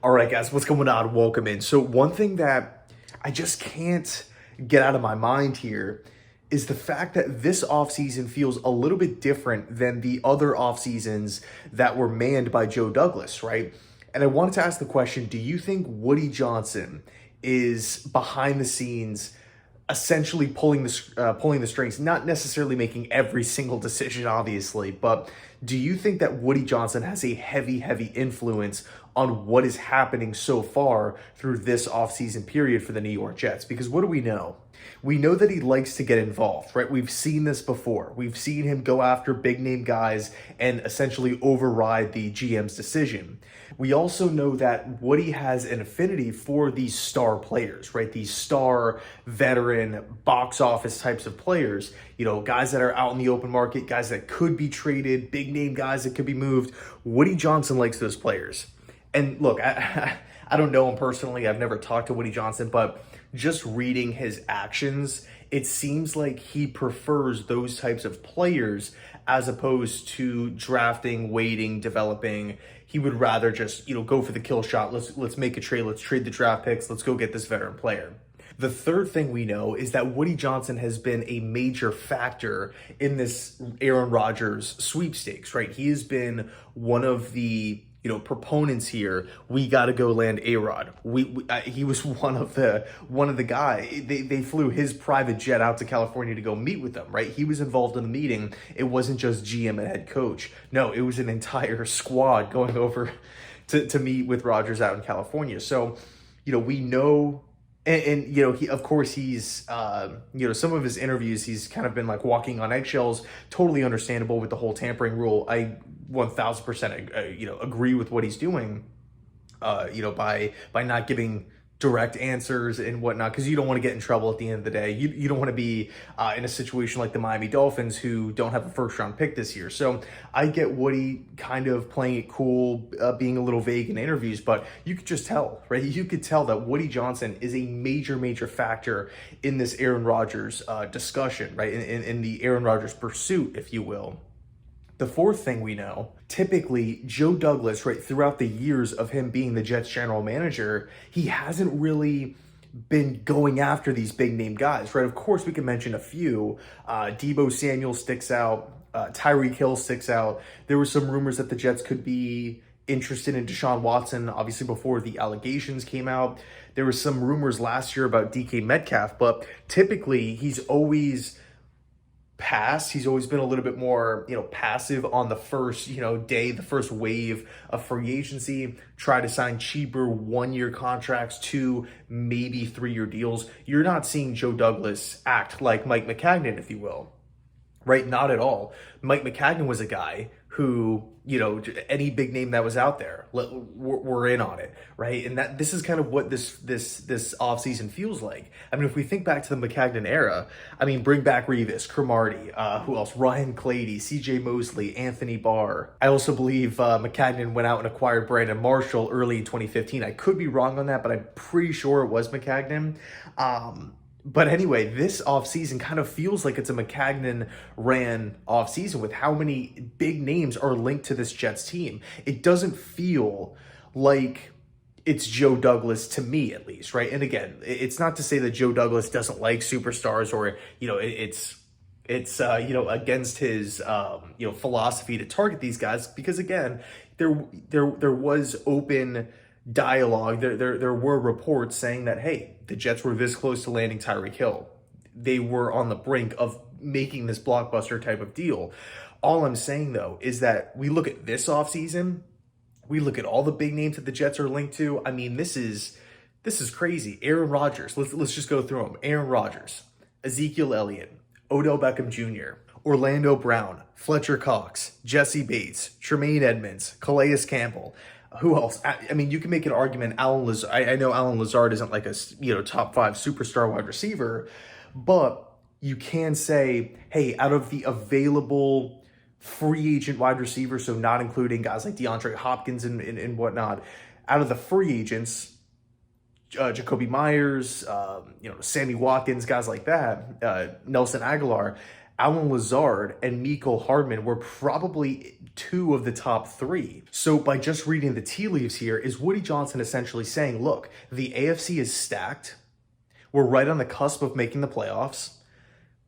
All right, guys, what's going on? Welcome in. So one thing that I just can't get out of my mind here is the fact that this offseason feels a little bit different than the other off seasons that were manned by Joe Douglas, right? And I wanted to ask the question, do you think Woody Johnson is behind the scenes essentially pulling the strings, not necessarily making every single decision, obviously, but do you think that Woody Johnson has a heavy influence on what is happening so far through this offseason period for the New York Jets? Because what do we know? We know that he likes to get involved, right? We've seen this before. We've seen him go after big name guys and essentially override the GM's decision. We also know that Woody has an affinity for these star players, right? These star veteran box office types of players, guys that are out in the open market, guys that could be traded, big name guys that could be moved. Woody Johnson likes those players. And look, I don't know him personally. I've never talked to Woody Johnson, but just reading his actions, it seems like he prefers those types of players as opposed to drafting, waiting, developing. He would rather just, go for the kill shot. Let's make a trade. Let's trade the draft picks. Let's go get this veteran player. The third thing we know is that Woody Johnson has been a major factor in this Aaron Rodgers sweepstakes, right? He has been one of the proponents here. We got to go land A-Rod. He was one of the guy. They flew his private jet out to California to go meet with them, right? He was involved in the meeting. It wasn't just GM and head coach. No, it was an entire squad going over to meet with Rodgers out in California. So, we know. And he, of course, he's, some of his interviews, he's kind of been like walking on eggshells, totally understandable with the whole tampering rule. I 1000%, agree with what he's doing, by not giving direct answers and whatnot, because you don't want to get in trouble at the end of the day. You don't want to be in a situation like the Miami Dolphins, who don't have a first round pick this year. So I get Woody kind of playing it cool, being a little vague in interviews, but you could just tell, right? You could tell that Woody Johnson is a major factor in this Aaron Rodgers discussion, right? In the Aaron Rodgers pursuit, if you will. The fourth thing we know, typically Joe Douglas, right, throughout the years of him being the Jets general manager, he hasn't really been going after these big name guys, right? Of course, we can mention a few. Deebo Samuel sticks out. Tyreek Hill sticks out. There were some rumors that the Jets could be interested in Deshaun Watson, obviously before the allegations came out. There were some rumors last year about DK Metcalf, but typically he's always past. He's always been a little bit more, passive on the first, day, the first wave of free agency, try to sign cheaper 1-year contracts to maybe 3-year deals. You're not seeing Joe Douglas act like Mike Maccagnan, if you will, right? Not at all. Mike Maccagnan was a guy who, any big name that was out there, we're in on it, right? And that this is kind of what this offseason feels like. I mean, if we think back to the Maccagnan era, bring back Revis, Cromartie, who else? Ryan Clady, CJ Mosley, Anthony Barr. I also believe Maccagnan went out and acquired Brandon Marshall early in 2015. I could be wrong on that, but I'm pretty sure it was Maccagnan. But anyway, this offseason kind of feels like it's a Maccagnan-ran offseason with how many big names are linked to this Jets team. It doesn't feel like it's Joe Douglas, to me at least, right? And again, it's not to say that Joe Douglas doesn't like superstars or, it's against his, philosophy to target these guys, because again, there was open dialogue. There were reports saying that, hey, the Jets were this close to landing Tyreek Hill. They were on the brink of making this blockbuster type of deal. All I'm saying, though, is that we look at this offseason, we look at all the big names that the Jets are linked to. This is crazy. Aaron Rodgers, let's just go through them. Aaron Rodgers, Ezekiel Elliott, Odell Beckham Jr., Orlando Brown, Fletcher Cox, Jessie Bates, Tremaine Edmonds, Calais Campbell. Who else? You can make an argument. Alan Lazard. I know Alan Lazard isn't like a top 5 superstar wide receiver, but you can say, hey, out of the available free agent wide receivers, so not including guys like DeAndre Hopkins and whatnot, out of the free agents, Jacoby Myers, Sammy Watkins, guys like that, Nelson Aguilar. Allen Lazard and Mecole Hardman were probably two of the top three. So by just reading the tea leaves here, is Woody Johnson essentially saying, look, the AFC is stacked. We're right on the cusp of making the playoffs.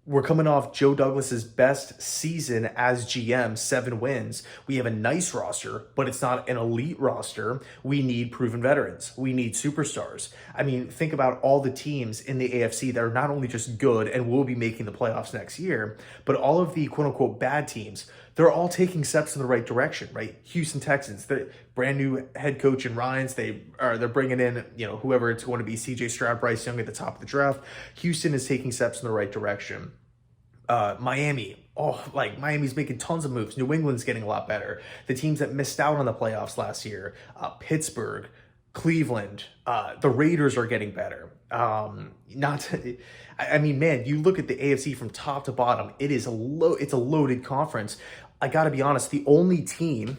We're coming off Joe Douglas's best season as GM, 7 wins. We have a nice roster, but it's not an elite roster. We need proven veterans. We need superstars. I mean, think about all the teams in the AFC that are not only just good and will be making the playoffs next year, but all of the quote-unquote bad teams, they're all taking steps in the right direction, right? Houston Texans, the brand new head coach in Ryans, they're bringing in, whoever it's going to be, CJ Stroud, Bryce Young at the top of the draft. Houston is taking steps in the right direction. Miami, Miami's making tons of moves. New England's getting a lot better. The teams that missed out on the playoffs last year, Pittsburgh, Cleveland, the Raiders are getting better. Man, you look at the AFC from top to bottom, it's a loaded conference. I gotta be honest, the only team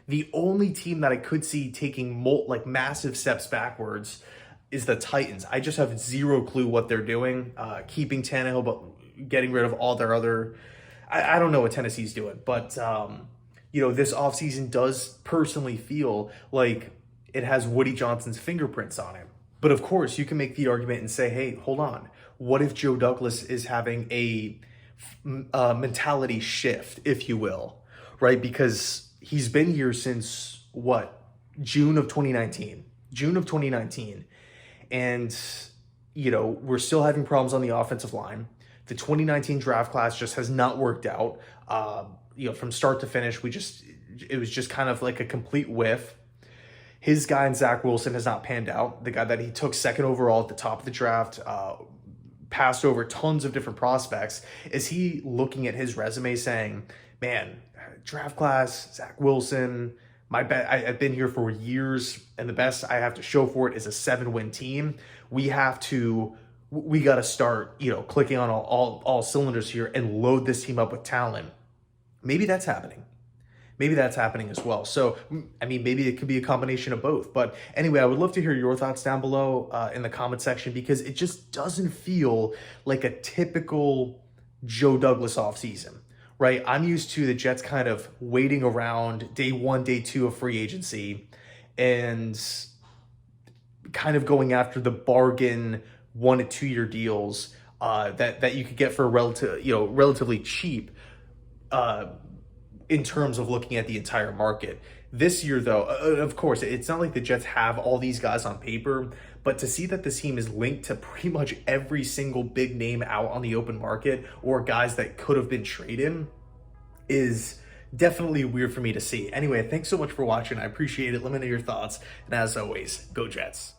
that I could see taking massive steps backwards is the Titans. I just have zero clue what they're doing, keeping Tannehill, but getting rid of all their other, I don't know what Tennessee's doing, but this offseason does personally feel like it has Woody Johnson's fingerprints on it. But of course, you can make the argument and say, hey, hold on. What if Joe Douglas is having a mentality shift, if you will, right? Because he's been here since June of 2019. And, we're still having problems on the offensive line. The 2019 draft class just has not worked out. From start to finish, it was just kind of like a complete whiff. His guy in Zach Wilson has not panned out. The guy that he took second overall at the top of the draft, passed over tons of different prospects. Is he looking at his resume saying, man, draft class, Zach Wilson, I've been here for years, and the best I have to show for it is a 7-win team. We got to start, clicking on all cylinders here and load this team up with talent. Maybe that's happening. Maybe that's happening as well. So, maybe it could be a combination of both. But anyway, I would love to hear your thoughts down below in the comment section, because it just doesn't feel like a typical Joe Douglas offseason, right? I'm used to the Jets kind of waiting around day 1, day 2 of free agency and kind of going after the bargain 1 to 2 year deals that you could get for relatively cheap in terms of looking at the entire market. This year, though, of course, it's not like the Jets have all these guys on paper, but to see that this team is linked to pretty much every single big name out on the open market or guys that could have been traded is definitely weird for me to see. Anyway, thanks so much for watching. I appreciate it. Let me know your thoughts. And as always, go Jets.